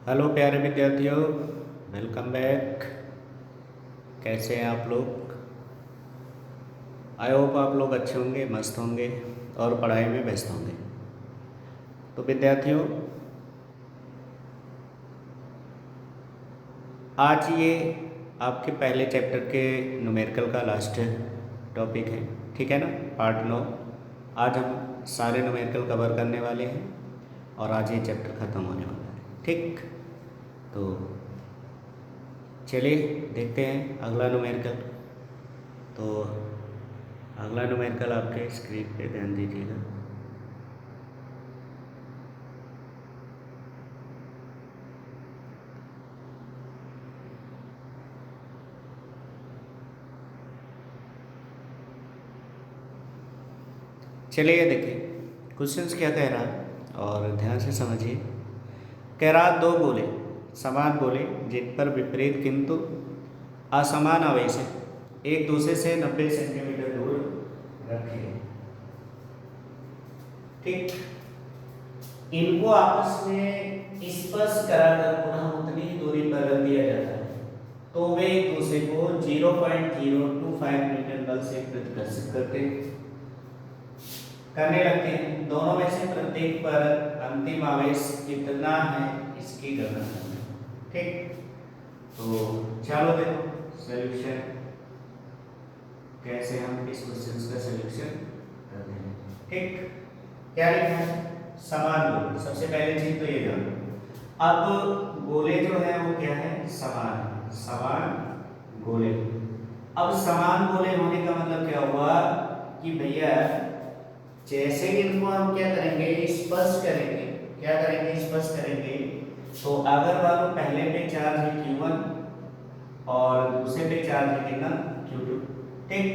Hello प्यारे विद्यार्थियों, welcome back. कैसे हैं आप लोग? आई होप आप लोग अच्छे होंगे, मस्त होंगे और पढ़ाई में व्यस्त होंगे। तो विद्यार्थियों, आज ये आपके पहले चैप्टर के न्यूमेरिकल का लास्ट टॉपिक है, ठीक है ना? पार्ट 9। आज हम सारे न्यूमेरिकल कवर करने वाले हैं और आज ये चैप्टर ख़त्म होने वाला है, ठीक? तो चलिए देखते हैं अगला न्यूमेरिकल। तो अगला न्यूमेरिकल आपके स्क्रीन पे ध्यान दीजिएगा। चलिए देखिए क्वेश्चंस क्या कह रहा है और ध्यान से समझिए। कह रहा दो गोले समान गोले जिन पर विपरीत किंतु असमान आवेश है एक दूसरे से 90 सेंटीमीटर दूर रखे, ठीक? इनको आपस में स्पर्श कराकर पुनः उतनी ही दूरी पर रख दिया जाता है तो वे एक दूसरे को 0.025 न्यूटन बल से प्रतिकर्षित करने लगते हैं। दोनों में से प्रत्येक पर अंतिम आवेश कितना है इसकी गणना करना, ठीक? तो चलो देखो सॉल्यूशन कैसे हम इस क्वेश्चन का सॉल्यूशन करते हैं, ठीक? क्या लिखा है? समान गोले। सबसे पहले चीज तो ये जानो, अब गोले जो है वो क्या है? समान समान गोले। अब समान गोले होने का मतलब क्या हुआ कि भैया जैसे ही इनको हम क्या करेंगे? स्पर्श करेंगे। क्या करेंगे? स्पर्श करेंगे। तो अगर मान लो पहले पे चार्ज है Q1 और दूसरे पे चार्ज है कितना? Q2, ठीक?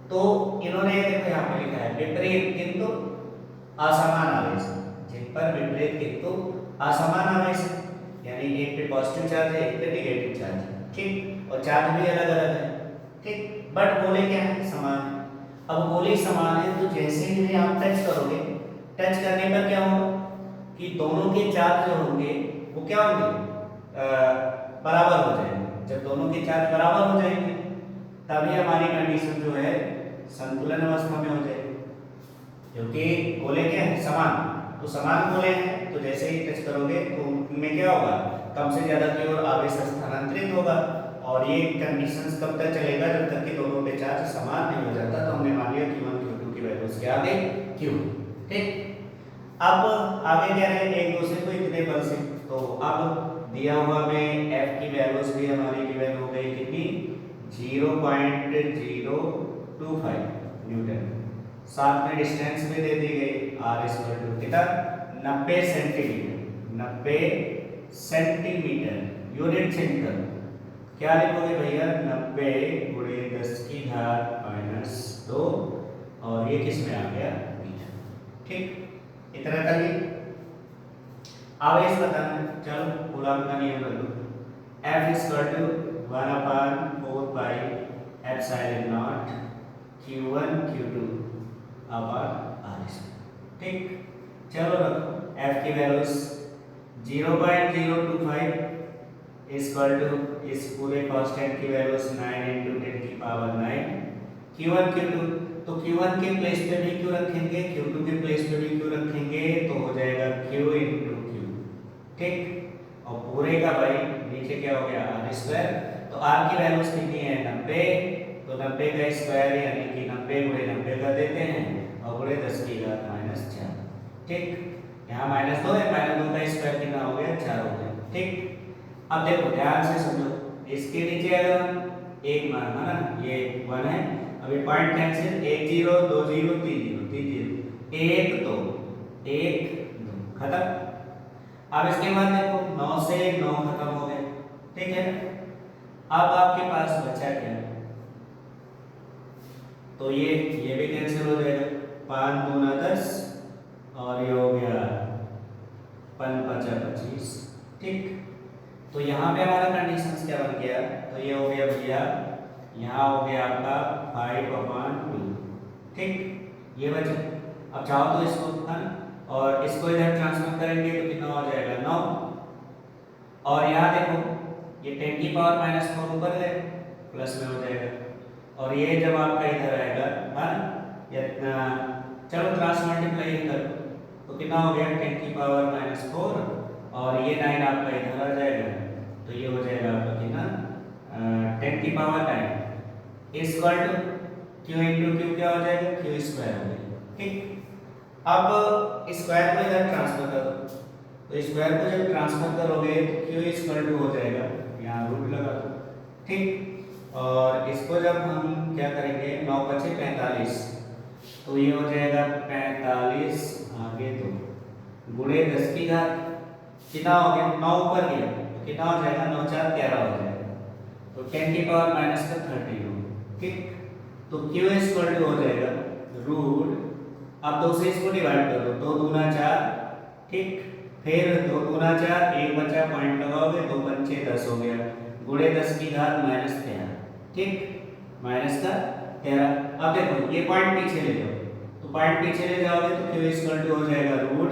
तो इन्होंने देखो यहाँ पे लिखा है विपरीत किंतु असमान आवेश, जिन पर विपरीत किंतु असमान आवेश है, यानी एक पे पॉजिटिव चार्ज है, एक पे नेगेटिव चार्ज है, ठीक? और चार्ज भी अलग अलग है, ठीक? बट गोले क्या है? समान है। अब गोले समान है तो जैसे ही इन्हें आप टच करोगे, टच करने पर क्या होगा कि दोनों के चार्ज जो होंगे वो क्या होंगे? बराबर हो जाएंगे। जब दोनों के चार्ज बराबर हो जाएंगे तभी हमारी कंडीशन जो है संतुलन अवस्था में हो जाएगी, क्योंकि गोले क्या है? समान। तो समान गोले हैं तो जैसे ही टच करोगे तो उनमें क्या होगा? कम से ज्यादा की ओर आवेश स्थानांतरित होगा। और ये कंडीशंस कब तक चलेगा? जब तक कि दोनों पे चार्ज समान नहीं हो जाता। तो हमने मान लिया Q1 Q2 की वैल्यूज क्या आ गई? Q, ठीक? अब आगे कह रहे हैं एक दूसरे को इतने बल से, तो अब दिया हुआ में F की वैल्यूज भी हमारी गिवन हो गई कितनी? 0.025 न्यूटन। साथ में डिस्टेंस भी दे दी गई r कितना? 90 सेंटीमीटर। 90 centimetre unit centimetre. क्या लिखोगे भैया? 90 गुणे 10 की घात -2 और ये किस में आ गया? मीटर, ठीक? इतना करिए। आवेश बताना है, चलो कूलॉम का नियम रख लो। F = 1/4 pi epsilon not Q1 Q2 r², ठीक? चलो रखो F की वैल्यूज 0.025 इस पूरे कांस्टेंट की वैल्यूज 9 × 10⁹ Q1 Q2। तो Q1 के प्लेस पे भी Q रखेंगे, Q2 के प्लेस पे भी Q रखेंगे, तो हो जाएगा Q × Q, ठीक? और पूरे का भाई नीचे क्या हो गया? r²। तो r की वैल्यूज कितनी है? 90। तो 90 का स्क्वायर यानी कि 90 × 90 कर देते हैं और गुणे 10 की घात -4, ठीक? यहाँ -2 है, -2 का स्क्वायर कितना हो गया? 4 हो गया, ठीक? अब देखो ध्यान से समझो, इसके नीचे अगर हम एक मान है ना, ये 1 है, अभी पॉइंट कैंसिल, 1 0 2 0 3 0 3 0 1 2 1 2 खत्म। अब इसके बाद देखो 9 से 9 खत्म हो गए, ठीक है? अब आपके पास बचा क्या? तो ये भी कैंसिल हो जाएगा, 5 दूना 10 और ये हो गया 5 5 25, ठीक? तो यहाँ पे हमारा कंडीशंस क्या बन गया? तो ये हो गया भैया, यहाँ हो गया आपका 5/2, ठीक? ये बचा। अब चाहो तो इसको है ना, और इसको इधर ट्रांसफर करेंगे तो कितना हो जाएगा? 9। और यहाँ देखो ये 10 की पावर -4 ऊपर है, प्लस में हो जाएगा। और ये जब आपका इधर आएगा, हाँ, या चलो क्रॉस मल्टीप्लाई कर तो कितना हो गया 10 की पावर -4, और ये 9 आपका इधर आ जाएगा, तो ये हो जाएगा आपका कितना 10 की power 9 equal to Q into Q क्या हो जाएगा, क्यू स्क्वायर हो जाएगा। ठीक, अब स्क्वायर को इधर ट्रांसफर कर दो, तो स्क्वायर को जब ट्रांसफर करोगे तो क्यू इक्वल टू हो जाएगा, यहाँ रूट लगा दो। ठीक, और इसको जब हम क्या करेंगे 9 × 5 = 45, तो ये हो जाएगा 45 आगे 2 गुणे 10 की घात कितना हो गया 9 ऊपर गया तो कितना हो जाएगा 9 × 4 = 13 हो जाएगा, तो 10 की पावर -30 हो। ठीक, तो q इक्वल टू हो जाएगा रूट, अब 2 से इसको डिवाइड कर दो, 2 दूना 4, ठीक, फिर 2 दूना 4, एक बचा पॉइंट लगाओगे, 2 × 5 = 10 हो गया, गुणे 10 की घात -13। ठीक, -13। अब देखो ये पॉइंट पीछे ले जाओ, तो पॉइंट पीछे ले जाओगे तो q इक्वल टू हो जाएगा रूट,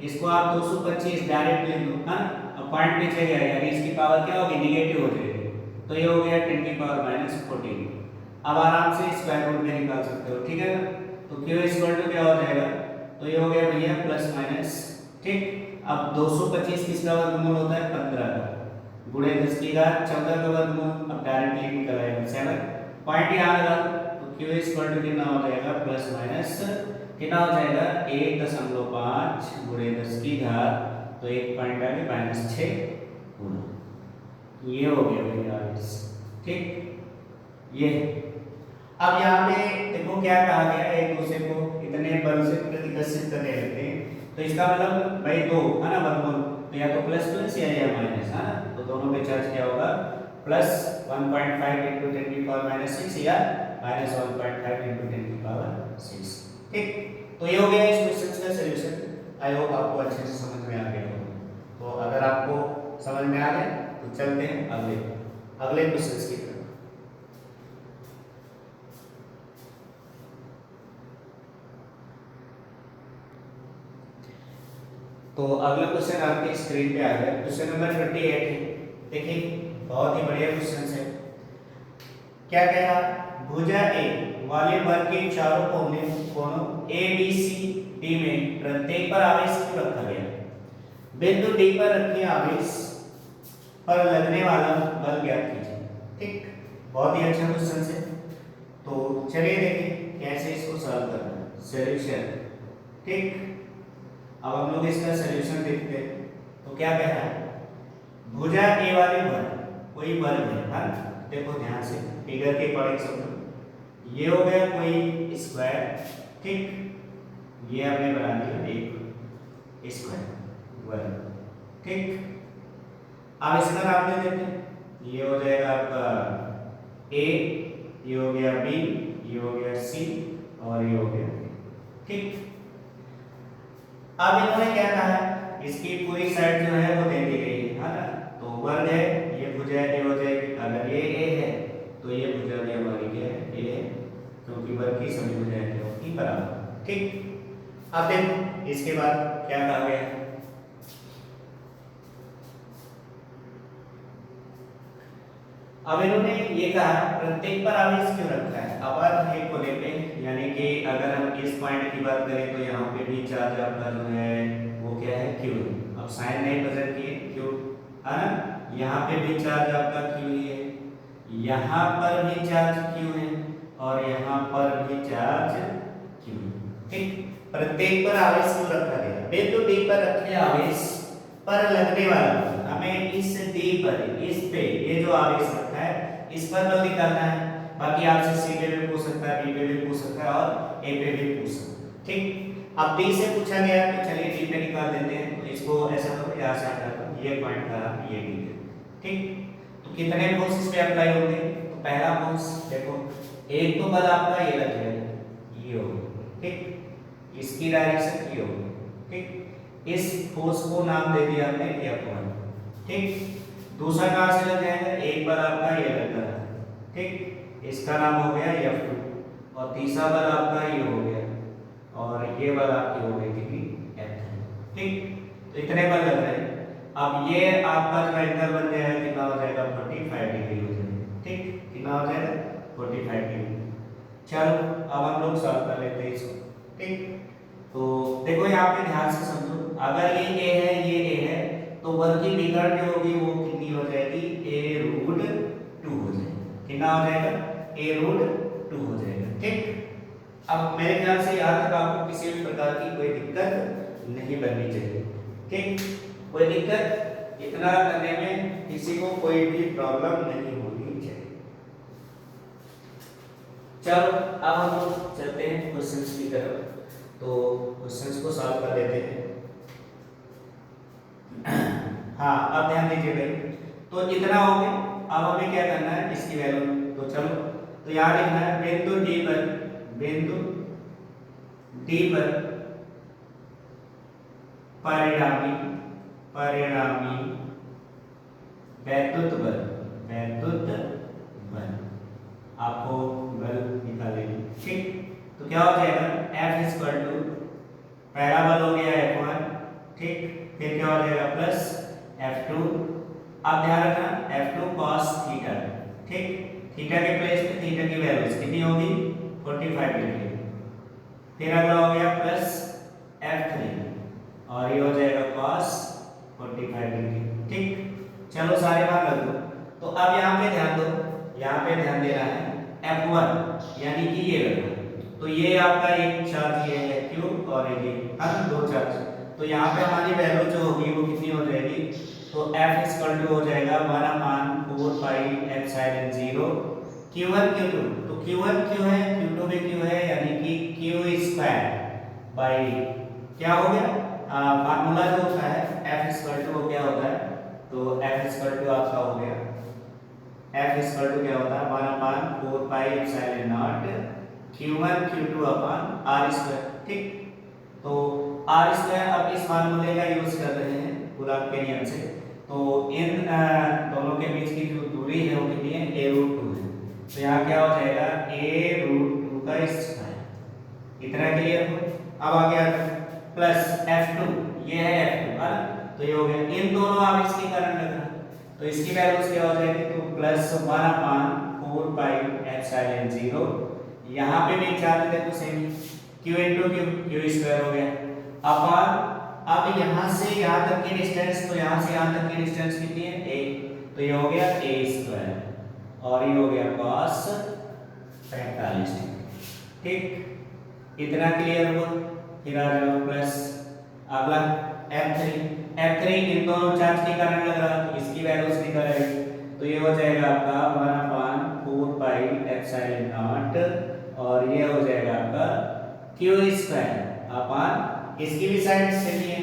इसको आप 225 डायरेक्ट ले लो, हाँ, अब पॉइंट पीछे गया यानी इसकी पावर क्या होगी, नेगेटिव हो जाएगी, तो ये हो गया 10 की पावर -14। अब आराम से स्क्वायर रूट में निकाल सकते हो, ठीक है ना। तो q इक्वल टू क्या हो जाएगा, तो ये हो गया भैया प्लस माइनस। ठीक, अब 225 किसका वर्गमूल होता है 15 का, गुणे 10 की घात 14 का वर्गमूल, अब डायरेक्टली निकल आएगा 7, पॉइंट यहाँ लगा तो q इक्वल टू कितना हो जाएगा प्लस माइनस कितना हो जाएगा 1.5 गुणे 10 की घात, तो एक पॉइंट आगे -6 गुना, ये हो गया भैया। ठीक, ये अब यहाँ पे देखो क्या कहा गया है, एक दूसरे को इतने बल से प्रतिकर्षित करने लगते हैं, तो इसका मतलब भाई 2 है ना वर्गमूल, तो या तो प्लस प्लस या माइनस, है ना, तो दोनों पे चार्ज क्या होगा प्लस 1.5 × 10 की पावर -6 या -1.5 × 10 की पावर 6। ठीक, तो ये हो गया इस क्वेश्चन का सॉल्यूशन। आई होप आपको अच्छे से समझ में आ गया होगा। तो अगर आपको समझ में आ गया तो चलते हैं अगले क्वेश्चन की तरफ। तो अगला क्वेश्चन आपके स्क्रीन पे आ गया, क्वेश्चन नंबर 28 है। देखिए बहुत ही बढ़िया क्वेश्चन है। क्या कह रहा, भुजा ए वाले वर्ग के चारों कोनों ए बी सी डी में प्रत्येक पर आवेश क्यों रखा गया, बिंदु डी पर रखे आवेश पर लगने वाला बल ज्ञात कीजिए। ठीक, बहुत ही अच्छा क्वेश्चन है। तो चलिए देखें कैसे इसको सॉल्व करना है, सॉल्यूशन। ठीक, अब हम लोग इसका सॉल्यूशन देखते हैं। तो क्या कह रहा है, भुजा ए वाले वर्ग कोई वर्ग है, हाँ देखो ध्यान से फिगर के अकॉर्डिंग समझो, ये हो गया कोई स्क्वायर। ठीक, ये हमने बना दिया एक स्क्वायर वर्ग। ठीक, अब इसका नाम दे देते हैं, ये हो जाएगा आपका ए, ये हो गया बी, ये हो गया सी और ये हो गया डी। ठीक, अब इन्होंने क्या कहा है, इसकी पूरी साइड जो है वो दे दी गई है ना, तो वर्ग है, ये भुजा ए हो जाएगी, अगर ये ए है तो ये भुजा भी हमारी क्या है ए है, क्योंकि वर्ग की सभी भुजाएं जो होती बराबर। ठीक, अब देखो इसके बाद क्या कहा गया है, अब इन्होंने ये कहा प्रत्येक पर आवेश क्यों रखा है। अब है कोने पे, यानी कि अगर हम इस पॉइंट की बात करें तो यहाँ पे भी चार्ज आपका जो है वो क्या है क्यू। अब साइन नहीं बदल किए क्यू, है ना, यहाँ पे भी चार्ज आपका क्यू ही है, यहाँ पर भी चार्ज क्यू है और यहाँ पर भी चार्ज क्यू है। ठीक, प्रत्येक पर आवेश क्यों रखा गया, बिंदु डी पर रखे आवेश पर लगने वाला, हमें इस डी पर, इस पे ये जो आवेश रखा है इस पर बल निकालना है। बाकी आपसे सी पे भी पूछ सकता है, बी पे भी पूछ सकता है और ए पे भी पूछ सकता है। ठीक, अब डी से पूछा गया तो चलिए डी पे निकाल देते हैं। तो इसको ऐसा करो, यहाँ से हटा दो, ये पॉइंट था ये डी है। ठीक, तो कितने फोर्स इस पे अप्लाई होंगे, तो पहला फोर्स देखो, एक तो बल आपका ये लग जाएगा, ये होगा। ठीक, इसकी डायरेक्शन ये होगी। ठीक, इस फोर्स को नाम दे दिया हमने F1। ठीक, दूसरा कहां से लग जाएगा, एक बल आपका ये लग रहा है। ठीक, इसका नाम हो गया F2 और तीसरा बल आपका ये हो गया और ये बल आपकी हो गई थी F3। ठीक, तो इतने बल लग रहे हैं। अब ये आपका आपका जो एंगल बन जाएगा कितना हो जाएगा 45 डिग्री हो जाएगा। ठीक, कितना हो जाएगा 45 डिग्री। चलो अब हम लोग सॉल्व कर लेते हैं इसको। ठीक, तो देखो यहाँ पे ध्यान से समझो, अगर ये a है ये a है तो 1 की बिगड़ जो होगी वो कितनी हो जाएगी a√2 हो जाएगी। कितना हो जाएगा a√2 हो जाएगा। ठीक, अब मेरे ख्याल से यहाँ तक आपको किसी भी प्रकार की कोई दिक्कत नहीं बननी चाहिए। ठीक, कोई दिक्कत, इतना करने में किसी को कोई भी प्रॉब्लम नहीं होनी चाहिए। चलो अब हम लोग चलते हैं क्वेश्चंस की तरफ, तो क्वेश्चंस को सॉल्व कर लेते हैं। हाँ, अब ध्यान दीजिए भाई, तो इतना हो गया। अब हमें क्या करना है इसकी वैल्यू, तो चलो तो यहाँ लिखना है बिंदु डी पर परिणामी वैद्युत बल आपको बल निकालेंगे। ठीक, तो क्या हो जाएगा F = पहला बल हो गया F1। ठीक, फिर क्या हो जाएगा प्लस F2। अब ध्यान रखना F2 cos थीटा। ठीक, थीटा के प्लेस पे थीटा की वैल्यू कितनी होगी 45 डिग्री। फिर अगला हो गया प्लस F3 और ये हो जाएगा cos 45 डिग्री। ठीक, चलो सारे मान रख दो। तो अब यहाँ पे ध्यान दो, यहाँ पे ध्यान देना है F1 यानी कि ये रखना, तो ये आपका एक चार्ज ये है Q और ये दो चार्ज। तो यहाँ पे हमारी वैल्यू जो होगी वो कितनी हो जाएगी, तो F = हो जाएगा 1/4 पाई एप्सिलॉन 0 Q1 Q2। तो Q1 Q है, Q2 भी Q है, यानी कि Q² बाई क्या हो गया फार्मूला जो होता है F = वो क्या होता है, तो F = आपका हो गया F = क्या होता है 1/4 pi epsilon not Q1 Q2/r²। ठीक, तो r², अब इस फार्मूले का यूज कर रहे हैं कूलॉम के नियम से, तो इन दोनों के बीच की जो दूरी है वो कितनी है a√2 है। तो यहाँ क्या हो जाएगा a√2²। इतना क्लियर हो। अब आ गया प्लस F2, ये है F2 है ना, तो ये हो गया। इन दोनों आप इसकी करंट रखना, तो इसकी वैल्यू क्या हो जाएगी, तो प्लस 1/4 पाई एप्सिलॉन 0। यहाँ पे भी चार्ज देखो सेम Q × Q² हो गया। अब यहाँ से यहाँ तक की डिस्टेंस, तो यहाँ से यहाँ तक की डिस्टेंस कितनी है a, तो ये हो गया a² और ये हो गया cos 45 डिग्री। ठीक, इतना क्लियर हुआ। फिर आ जाओ प्लस अगला F3 इन दोनों चार्ज के कारण लग रहा है, तो इसकी वैल्यूज निकल आएगी, तो ये हो जाएगा आपका 1/4 पाई एप्सिलॉन नॉट और ये हो जाएगा आपका Q²। इसकी भी साइड सेम ही है,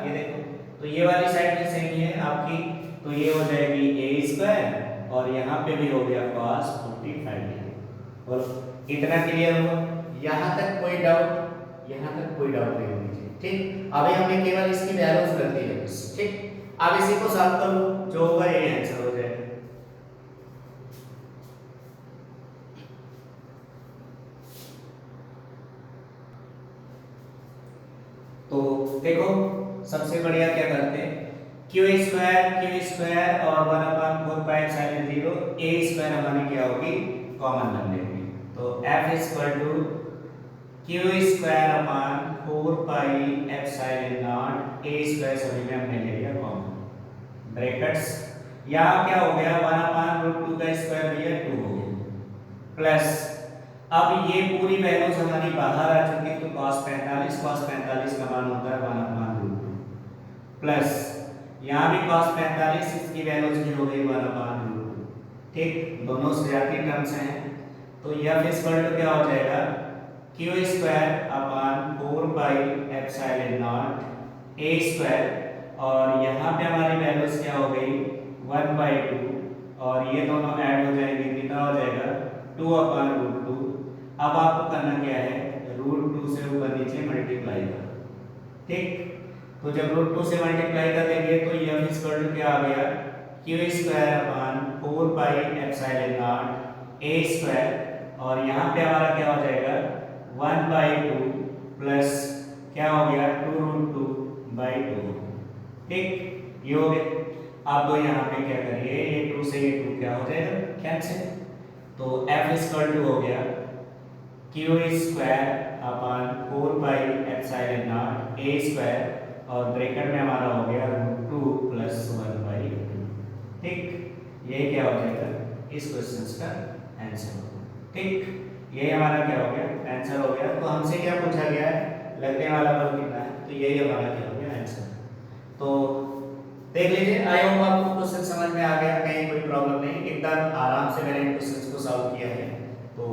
ये देखो, तो ये वाली साइड भी सेम ही है आपकी, तो ये हो जाएगी a² और यहाँ पे भी हो गया cos 45 डिग्री। और इतना क्लियर हुआ। यहाँ तक कोई डाउट, यहाँ तक कोई डाउट नहीं होनी चाहिए। ठीक, अभी हमने केवल इसकी वैल्यूज रख दी है बस। ठीक, अब इसी को सॉल्व कर लो, जो होगा ये आंसर हो जाएगा। तो देखो सबसे बढ़िया क्या करते हैं, Q² और 1/4 पाई एप्सिलॉन 0 a² हमारी क्या होगी कॉमन कर लेंगे, तो F = Q²/4 pi epsilon not a² सभी में हमने ले लिया कॉमन ब्रैकेट्स। यहाँ क्या हो गया 1/√2 का स्क्वायर भैया 2 हो गया प्लस, अब ये पूरी वैल्यूज हमारी बाहर आ चुकी, तो cos 45 का मान होता है 1/√2 प्लस यहाँ भी cos 45 इसकी वैल्यूज भी हो गई 1/√2। ठीक, दोनों ज्यादती टर्म्स हैं, तो F = क्या हो जाएगा Q²/4 pi epsilon not a² और यहाँ पे हमारी वैल्यूज क्या हो गई 1/2 और ये दोनों ऐड हो जाएंगे, कितना हो जाएगा 2/√2। अब आपको करना क्या है √2 से ऊपर नीचे मल्टीप्लाई करो। ठीक, तो जब √2 से मल्टीप्लाई कर देंगे तो F = क्या आ गया Q²/4 pi epsilon not a² और यहाँ पे हमारा क्या हो जाएगा 1/2 प्लस क्या हो गया 2√2/2। ठीक, ये हो गया। अब यहाँ पे क्या करिए, ये 2 से ये 2 क्या हो जाएगा, कैंसिल। तो f इक्वल टू हो गया q square upon 4 pi epsilon not a square और ब्रैकेट में हमारा हो गया √2 प्लस 1/2। ठीक, ये क्या हो जाएगा इस क्वेश्चन का आंसर होगा। ठीक, ये हमारा क्या हो गया आंसर हो गया। तो हमसे क्या पूछा गया है, लगने वाला बल कितना है, तो यही हमारा क्या हो गया आंसर। तो देख लीजिए, आई होप आपको क्वेश्चन समझ में आ गया, कहीं कोई प्रॉब्लम नहीं, एकदम आराम से मैंने क्वेश्चन को सॉल्व किया है। तो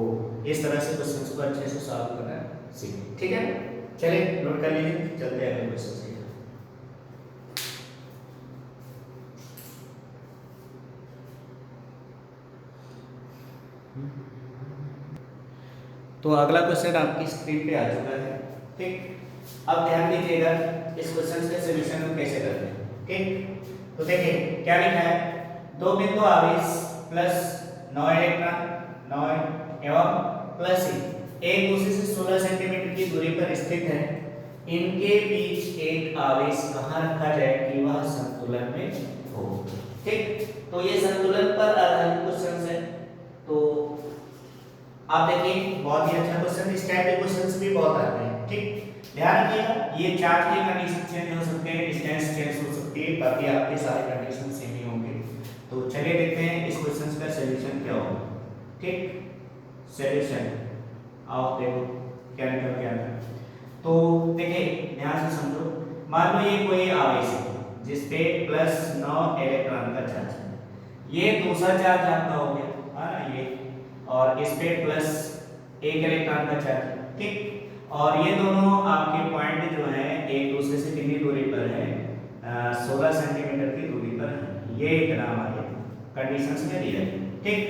इस तरह से क्वेश्चन को अच्छे से सॉल्व करना सीखिए। ठीक है, चलिए नोट कर लीजिए, चलते हैं अगले क्वेश्चन से। तो अगला क्वेश्चन आपकी स्क्रीन पे आ चुका है। ठीक, अब ध्यान दीजिएगा इस क्वेश्चन के सॉल्यूशन हम कैसे करते हैं। ठीक, तो देखिए क्या लिखा है, दो बिंदु आवेश प्लस 9 इलेक्ट्रॉन 9 एवं प्लस एक दूसरे से 16 सेंटीमीटर की दूरी पर स्थित है, इनके बीच एक आवेश कहाँ रखा जाए कि वह संतुलन में हो। ठीक, तो ये संतुलन पर आधारित क्वेश्चन है। तो आप देखिए बहुत ही अच्छा क्वेश्चन, इस टाइप के क्वेश्चंस भी बहुत आते हैं। ठीक, ध्यान रखिएगा ये चार्ज की कंडीशन चेंज हो सकते हैं, डिस्टेंस चेंज हो सकती है, बाकी आपके सारे कंडीशन सेम ही होंगे। तो चलिए देखते हैं इस क्वेश्चन का सॉल्यूशन क्या होगा। ठीक, सॉल्यूशन आओ देखो क्या निकल के आता है। तो देखिए ध्यान से समझो, मान लो ये कोई आवेश है जिस पे प्लस 9 इलेक्ट्रॉन का चार्ज है, ये दूसरा चार्ज आपका हो गया है ना ये, और इस पे प्लस 1 इलेक्ट्रॉन का चार्ज। ठीक, और ये दोनों आपके पॉइंट जो है एक दूसरे से कितनी दूरी पर है, 16 सेंटीमीटर की दूरी पर है। ये इतना हमारे कंडीशंस में दिया है। ठीक,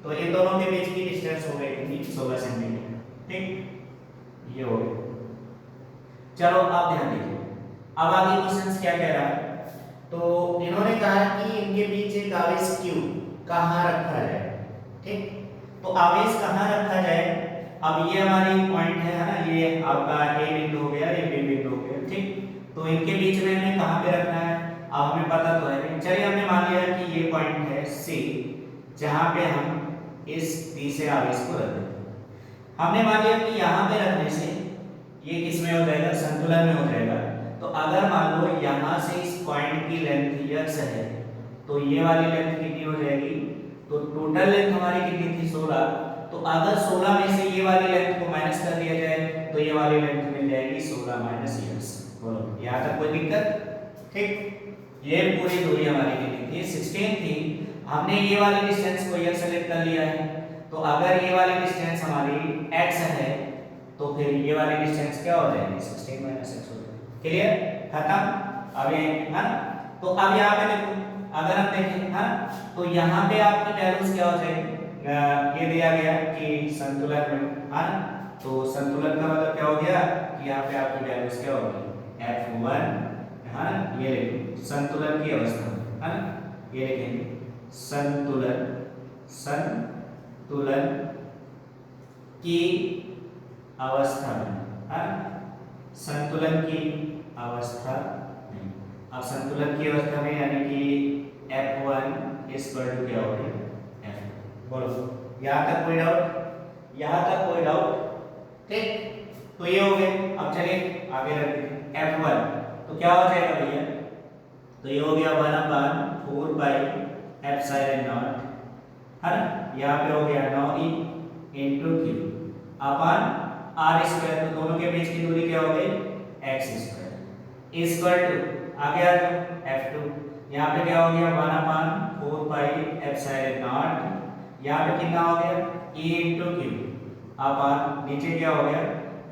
तो इन दोनों के बीच की डिस्टेंस हो गई कितनी, 16 सेंटीमीटर। ठीक, ये हो गया। चलो आप ध्यान दीजिए, अब आगे क्वेश्चन क्या कह रहा है। तो इन्होंने कहा कि इनके बीच एक आवेश Q कहाँ रखा जाए। ठीक, तो आवेश कहाँ रखा जाए, अब ये हमारी पॉइंट है ना, ये आपका A बिंदु हो गया, ये B बिंदु हो गया। ठीक, तो इनके बीच में हमें कहाँ पे रखना है, अब हमें पता तो है नहीं। चलिए हमने मान लिया कि ये पॉइंट है C, जहाँ पे हम इस B से आवेश को रख देंगे। हमने मान लिया कि यहाँ पे रखने से ये किस में हो जाएगा, संतुलन में हो जाएगा। तो अगर मान लो यहाँ से इस पॉइंट की लेंथ x है, तो ये वाली लेंथ कितनी हो जाएगी, तो टोटल लेंथ हमारी कितनी थी 16। तो अगर 16 में से ये वाली लेंथ को माइनस कर दिया जाए तो ये वाली लेंथ मिल जाएगी 16 माइनस x। बोलो यहाँ तक कोई दिक्कत। ठीक, ये पूरी दूरी हमारी कितनी थी, 16 थी, हमने ये वाली डिस्टेंस को x सेलेक्ट कर लिया है। तो अगर ये वाली डिस्टेंस हमारी x है तो फिर ये वाली डिस्टेंस क्या हो जाएगी, 16 माइनस x हो जाएगी। क्लियर, खत्म। अब ये है ना, तो अब यहाँ पे देखो, अगर हम देखें है तो यहाँ पे आपकी वैल्यूज क्या हो जाएगी, ये दिया गया कि संतुलन में है ना, तो संतुलन का मतलब क्या हो गया कि यहाँ पे आपकी वैल्यूज क्या होगी, F1 है ना, ये लिखो संतुलन की अवस्था है ना, ये लिखेंगे संतुलन, संतुलन की अवस्था में है ना, संतुलन की अवस्था में। अब संतुलन की अवस्था में यानी कि F1 इस पर क्या हो गया, बोलो यहाँ तक कोई डाउट, यहाँ तक कोई डाउट। ठीक, तो ये हो गए। अब चलिए आगे रखते हैं F1, तो क्या हो जाएगा भैया, तो ये हो गया 1/4 पाई एप्सिलॉन नॉट है ना, यहाँ पे हो गया 9e इंटू क्यू अपन r स्क्वायर, तो दोनों के बीच की दूरी क्या हो गई, x स्क्वायर इक्वल टू आगे आ जाओ F2, यहाँ पे क्या हो गया 1/4 पाई एप्सिलॉन नॉट, यहाँ पे कितना हो गया E इंटू क्यू अपन नीचे क्या हो गया,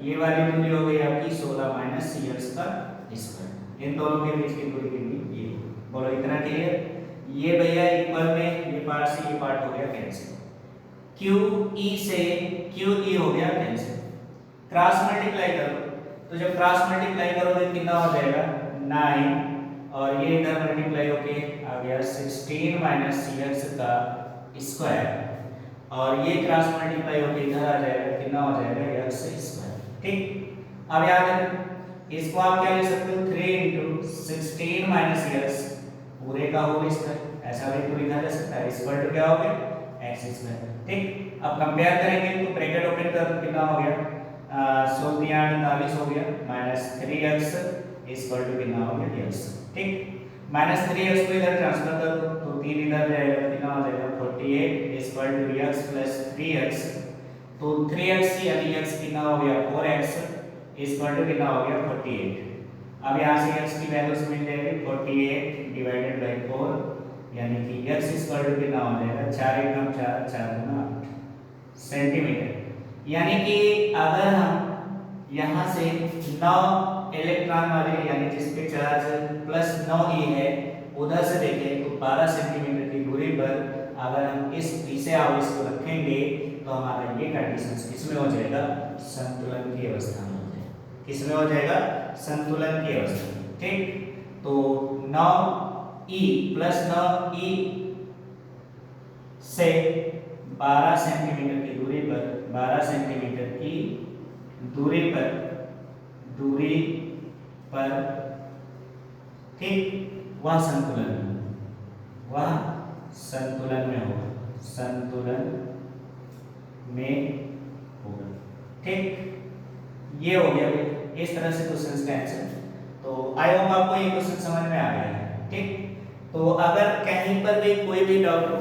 ये वाली दूरी हो गई आपकी 16 माइनस x का स्क्वायर, इन दोनों के बीच की दूरी कितनी, ये। बोलो इतना क्लियर। ये भैया इक्वल में ये पार्ट से ये पार्ट हो गया कैंसिल, QE से QE हो गया कैंसिल, क्रॉस मल्टीप्लाई करो, तो जब क्रॉस मल्टीप्लाई करोगे कितना हो जाएगा 9, और ये इधर मल्टीप्लाई होके आ गया 16 माइनस x का स्क्वायर, और ये क्रॉस मल्टीप्लाई होके इधर आ जाएगा, कितना हो जाएगा x स्क्वायर। ठीक, अब याद रखो इसको आप क्या लिख सकते हो 3 इंटू 16 माइनस x पूरे का होल स्क्वायर, ऐसा भी तो लिखा जा सकता है, इक्वल टू क्या हो गया एक्स स्क्वायर। ठीक, अब कंपेयर करेंगे तो ब्रैकेट ओपन कर दो, कितना हो गया 16 हो गया माइनस 3x इक्वल टू कितना हो गया x। ठीक, माइनस 3x को इधर ट्रांसफर कर दो तो 3 इधर जाएगा, कितना हो जाएगा 48 equal to x plus 3x। तो 3x यानी x कितना हो गया 4x इक्वल टू कितना हो गया 48। अब यहाँ से x की वैल्यूज मिल जाएगी 48 डिवाइडेड बाय 4 यानी कि x इक्वल टू कितना हो जाएगा 4 एकम 4 4 गुना 8 सेंटीमीटर। यानी कि अगर हम यहाँ से 9 इलेक्ट्रॉन वाले यानी जिस पे चार्ज प्लस 9e है उधर से देखें तो 12 सेंटीमीटर की दूरी पर अगर हम इस इसे आवेश को रखेंगे तो हमारा ये कंडीशन किसमें हो जाएगा संतुलन की अवस्था में हो जाएगा। किसमें हो जाएगा संतुलन की अवस्था में। ठीक, तो 9e प्लस 9e से 12 सेंटीमीटर की दूरी पर 12 सेंटीमीटर की दूरी पर ठीक वह संतुलन में होगा, संतुलन में होगा। ठीक, ये हो गया इस तरह से क्वेश्चन का आंसर। तो आई होप आपको ये क्वेश्चन समझ में आ गया है। ठीक, तो अगर कहीं पर भी कोई भी डाउट हो,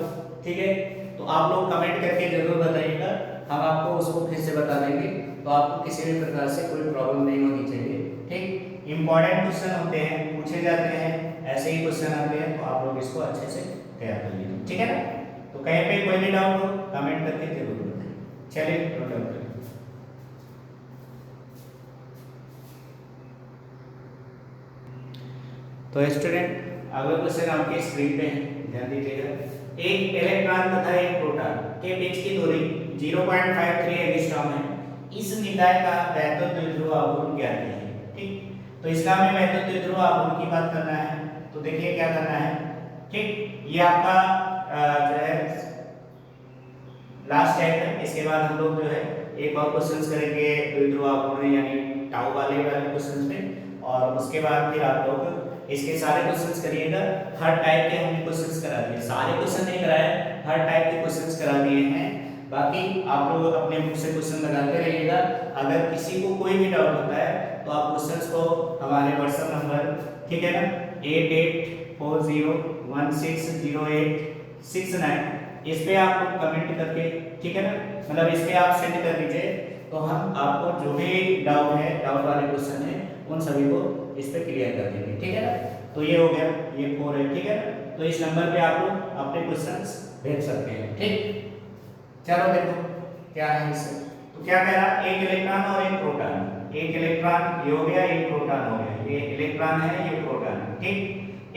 ठीक है, तो आप लोग कमेंट करके जरूर बताइएगा, हम आपको उसको फिर से बता देंगे, तो आपको किसी भी प्रकार से कोई प्रॉब्लम नहीं होनी चाहिए। ठीक, इंपॉर्टेंट क्वेश्चन होते हैं, पूछे जाते हैं, ऐसे ही क्वेश्चन आते हैं, तो आप लोग इसको अच्छे से तैयार कर लीजिए। ठीक है ना, तो कहीं पे कोई भी डाउट हो कमेंट करके जरूर बताइए। चलिए नोट डाउन करें। तो स्टूडेंट अगला क्वेश्चन आपके स्क्रीन पे है, ध्यान दीजिएगा। एक इलेक्ट्रॉन तथा एक प्रोटॉन के बीच की दूरी 0.53 एंगस्ट्रॉम है। इस निकाय का वैद्युत द्विध्रुव आघूर्ण ज्ञात है। ठीक, तो इसका हमें वैद्युत द्विध्रुव आघूर्ण की बात करना है, तो देखिए क्या करना है। ठीक, ये आपका जो है लास्ट टाइम है, इसके बाद हम लोग जो है एक और क्वेश्चंस करेंगे द्विध्रुव आघूर्ण यानी टाउ वाले क्वेश्चंस में, और उसके बाद फिर आप लोग इसके सारे क्वेश्चंस करिएगा। हर टाइप के हमने क्वेश्चंस करा दिए, सारे क्वेश्चन नहीं कराए, हर टाइप के क्वेश्चंस करा दिए हैं। बाकी आप लोग अपने बुक से क्वेश्चन लगाते रहिएगा। अगर किसी को कोई भी डाउट होता है तो आप क्वेश्चंस को हमारे व्हाट्सएप नंबर, ठीक है ना, 8840160869 इस पे आप लोग कमेंट करके, ठीक है ना, मतलब इस पे आप सेंड कर दीजिए, तो हम आपको जो भी डाउट है, डाउट वाले क्वेश्चन है, उन सभी को इस पे क्लियर कर देंगे। ठीक है ना, तो ये हो गया, ये 4 है। ठीक है ना, तो इस नंबर पे आप लोग अपने क्वेश्चंस भेज सकते हैं। ठीक, चलो देखो क्या है इससे। तो क्या कह रहा, एक इलेक्ट्रॉन और एक प्रोटॉन, एक इलेक्ट्रॉन ये हो गया, एक प्रोटॉन हो गया, ये इलेक्ट्रॉन है, ये प्रोटॉन है। ठीक,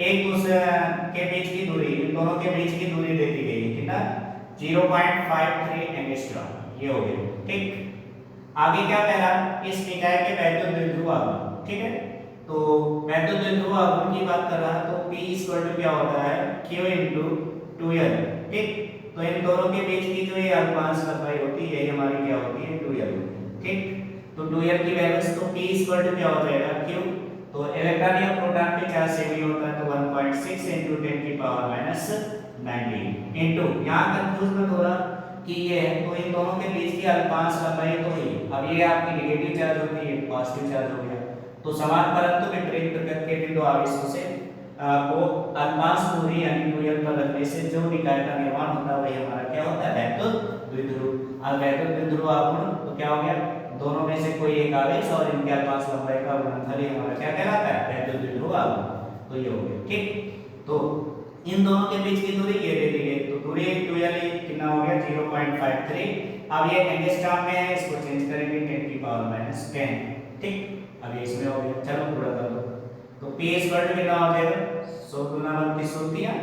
एक दूसरे के बीच की दूरी, इन दोनों के बीच की दूरी दे दी गई है, कितना 0.53 एंगस्ट्रॉम, ये हो गया। ठीक, आगे क्या कह रहा, इस निकाय के वैद्युत द्विध्रुव आघूर्ण। ठीक है, तो वैद्युत द्विध्रुव आघूर्ण की बात कर रहा है, तो P इक्वल टू क्या होता है Q * 2L। ठीक, तो इन दोनों के बीच की जो ये अल्पांश लंबाई होती है, ये हमारी क्या होती है 2L। ठीक, तो 2L की वैल्यूज, तो P इक्वल टू क्या हो जाएगा Q, तो इलेक्ट्रॉन या प्रोटॉन के चार्ज सेमी होता है, तो 1.6 × 10⁻⁹ इनटू, यहां कंफ्यूज मत हो रहा कि ये है, तो इन दोनों के बीच की अल्पांश लंबाई तो ही, अब ये आपकी नेगेटिव चार्ज होती है, पॉजिटिव चार्ज हो गया, तो समान परंतु विपरीत करके बिंदु आवेशों से को अल्पांश दूरी यानी 2L पर रखने से जो निकाय का निर्माण होता है वही हमारा क्या होता है वैद्युत द्विध्रुव। अब वैद्युत द्विध्रुव आघूर्ण तो क्या हो गया, दोनों में से कोई एक आवेश और इनके अल्पांश लंबाई का गुणनफल ही हमारा क्या कहलाता है वैद्युत द्विध्रुव आघूर्ण। तो ये हो गया। ठीक, तो इन दोनों के बीच की दूरी ये दे दी गई, तो दूरी 2L कितना हो गया 0.53। अब ये एंगस्ट्रॉम में है, इसको चेंज करेंगे 10⁻⁻10। ठीक, अब ये इसमें हो गया, चलो पूरा कर लो। तो P इक्वल टू कितना हो जाएगा 100 × 32 होती है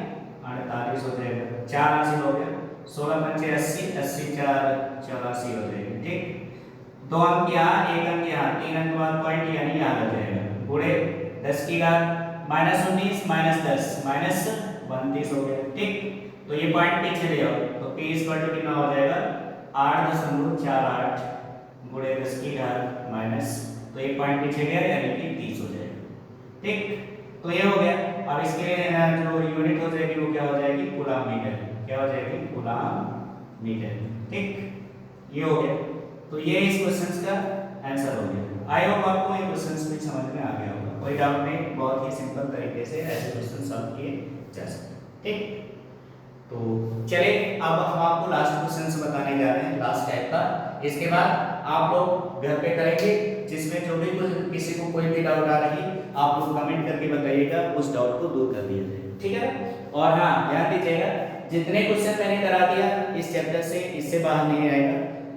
48 हो जाएगा, 4 80 हो गया, 16 × 5 80, 80 4 84 हो जाएगा। ठीक, 2 अंक यहाँ, 1 अंक यहाँ, 3 अंक बाद पॉइंट यानी यहाँ लग जाएगा, गुणे 10 की घात -19 -10 -32 हो गया। ठीक, तो ये पॉइंट पीछे ले आओ, तो P इक्वल टू कितना हो जाएगा 8.48 गुणे 10 की घात माइनस, तो ये पॉइंट पीछे गया यानी कि 30 हो जाएगा। ठीक, तो ये हो गया। अब इसके लिए जो यूनिट हो जाएगी वो क्या हो जाएगी, कूलम मीटर। क्या हो जाएगी, कूलम मीटर। ठीक, ये हो गया। तो ये इस क्वेश्चन का आंसर हो गया। आई होप आपको ये क्वेश्चन भी समझ में आ गया होगा। कोई डाउट नहीं, बहुत ही सिंपल तरीके से ऐसे क्वेश्चन सॉल्व किए जा सकते हैं। ठीक, तो चलिए अब हम आपको लास्ट क्वेश्चन बताने जा रहे हैं, लास्ट टाइप का। इसके बाद आप लोग घर पे करेंगे, जिसमें जो भी किसी को कोई भी डाउट आ रही आप लोग कमेंट करके बताइएगा, उस डाउट को दूर कर दिया जाए। ठीक है, और हाँ ध्यान दीजिएगा, जितने क्वेश्चन मैंने करा दिया इस चैप्टर से, इससे बाहर नहीं आएगा।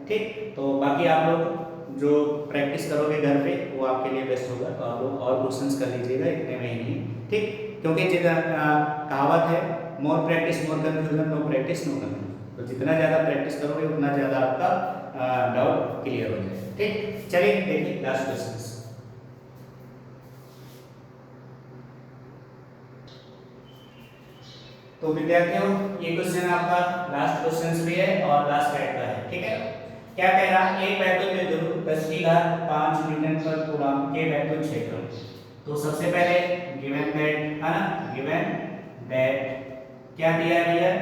ठीक, तो बाकी आप लोग जो प्रैक्टिस करोगे घर पे वो आपके लिए बेस्ट होगा। तो आप लोग और क्वेश्चंस कर लीजिएगा इतने में ही। ठीक, क्योंकि कहावत है, more practice more confusion, no practice no confusion. तो जितना ज़्यादा प्रैक्टिस करोगे उतना ज़्यादा आपका डाउट क्लियर हो जाएगा। ठीक, चलिए देखिए लास्ट क्वेश्चन। तो विद्यार्थियों ये क्वेश्चन आपका लास्ट क्वेश्चन भी है और लास्ट टाइप का है। ठीक है, क्या कह रहा है, एक वैक्यूम में ध्रुव 10 की घात 5 न्यूटन पर कूलम के वैक्यूम क्षेत्र। तो सबसे पहले गिवन दैट है ना, गिवन दैट क्या दिया है भैया,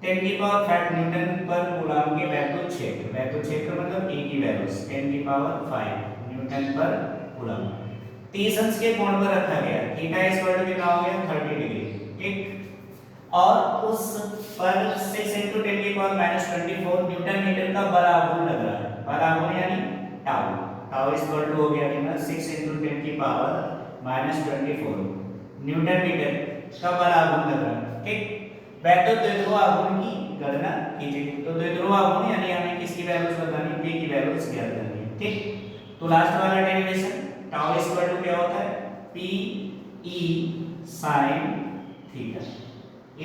10 की पावर 5 न्यूटन पर कूलम के वैक्यूम क्षेत्र। वैक्यूम क्षेत्र मतलब ए की वैल्यूज 10 की पावर 5 न्यूटन पर कूलम 30 अंश के कोण पर रखा गया। थीटा इज इक्वल टू कितना हो गया, 30 डिग्री। ठीक, और उस पर 6 × 10 की पावर -24 न्यूटन मीटर का बल आघूर्ण लग रहा है। बल आघूर्ण यानी tau. Tau is equal to हो गया कितना, 6 × 10 की पावर -24 न्यूटन मीटर का बल आघूर्ण लग रहा है। ठीक, वैक्यूम द्विध्रुव आघूर्ण की गणना कीजिए। तो द्विध्रुव आघूर्ण यानी हमें किसकी वैल्यूज बतानी, p की वैल्यूज ज्ञात करनी है। ठीक, तो लास्ट वाला derivation tau is equal to क्या होता है, p e sin थीटा।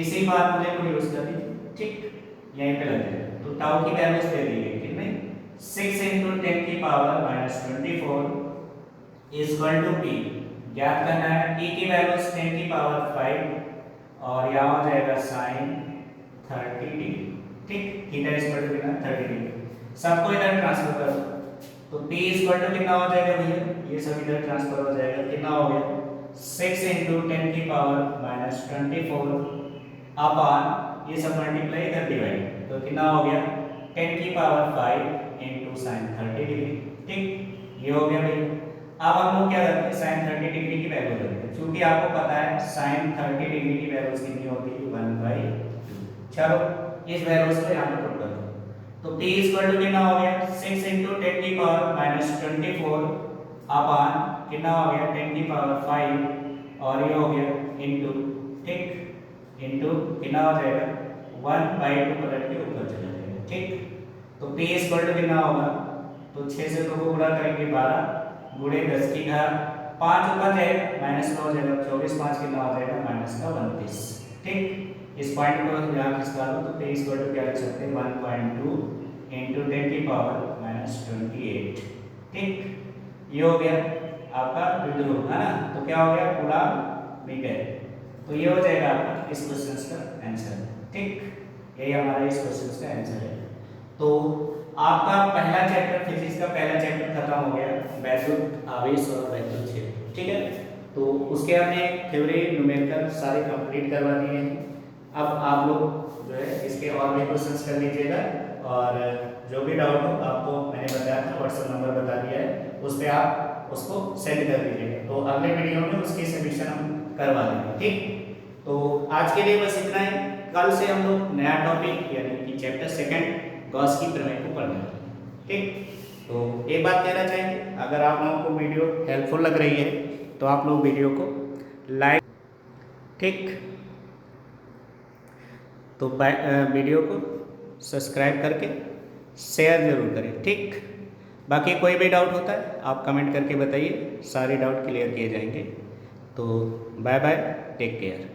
इसी फॉर्मूले को यूज कर लीजिए। ठीक, यहीं पे लग जाएगा। तो टाउ की वैल्यूज दे दी गई कितने, 6 × 10 की power -24 is equal to p। ज्ञात करना है p की वैल्यूज 10 की पावर 5 और यहाँ हो जाएगा sin 30 डिग्री। ठीक, थीटा इज इक्वल टू कितना, 30 डिग्री। सबको इधर ट्रांसफर कर दो। तो p इज इक्वल टू कितना हो जाएगा भैया, ये सब इधर ट्रांसफर हो जाएगा। कितना हो गया, 6 × 10 की पावर -24 अपॉन ये सब मल्टीप्लाई इधर डिवाइड। तो कितना हो गया, 10 की पावर 5 × sin 30 डिग्री। ठीक, ये हो गया भाई। अब हम लोग क्या करते हैं, sin 30 डिग्री की वैल्यू रखते हैं। क्योंकि आपको पता है sin 30 डिग्री की वैल्यूज कितनी होती है, 1/2। चलो इस वैल्यूज को यहाँ पे पुट कर दो। तो p इक्वल टू कितना हो गया, 6 × 10 की पावर -24 अपॉन कितना हो गया, 10 की पावर 5 और ये हो गया इनटू। ठीक, इनटू कितना हो जाएगा, 1/2 पलट के ऊपर चला जाएगा। ठीक, तो p इक्वल टू कितना होगा, तो 6 से 2 को गुणा करेंगे 12 गुणे 10 की घात 5 ऊपर जाएगा माइनस में हो जाएगा 24, 5 कितना हो जाएगा -29। ठीक, इस पॉइंट को यहाँ खिसका दो। तो p इक्वल टू क्या लिख सकते हैं, 1.2 × 10 की पावर -28। ठीक, ये हो गया आपका द्विध्रुव है ना। तो क्या हो गया, कूलम मीटर। तो ये हो जाएगा आपका इस क्वेश्चन का आंसर। ठीक, यही हमारा इस क्वेश्चन का आंसर है। तो आपका पहला चैप्टर फिजिक्स का पहला चैप्टर खत्म हो गया, वैद्युत आवेश और वैद्युत क्षेत्र। ठीक है, तो उसके हमने थ्योरी न्यूमेरिकल सारे कंप्लीट करवा दिए हैं। अब आप लोग जो है इसके और भी क्वेश्चंस कर लीजिएगा, और जो भी डाउट हो आपको मैंने बताया था, व्हाट्सएप नंबर बता दिया है, उस पर आप उसको सेंड कर दीजिएगा। तो अगले वीडियो में उसकी सबमिशन हम करवा देंगे। ठीक, तो आज के लिए बस इतना ही। कल से हम लोग नया टॉपिक यानी कि चैप्टर 2 गॉस की प्रमेय को पढ़ना है। ठीक, तो एक बात कहना चाहेंगे, अगर आप लोगों को वीडियो हेल्पफुल लग रही है तो आप लोग वीडियो को लाइक, ठीक, तो वीडियो को सब्सक्राइब करके शेयर जरूर करें। ठीक, बाकी कोई भी डाउट होता है आप कमेंट करके बताइए, सारे डाउट क्लियर किए जाएंगे। तो बाय बाय, टेक केयर।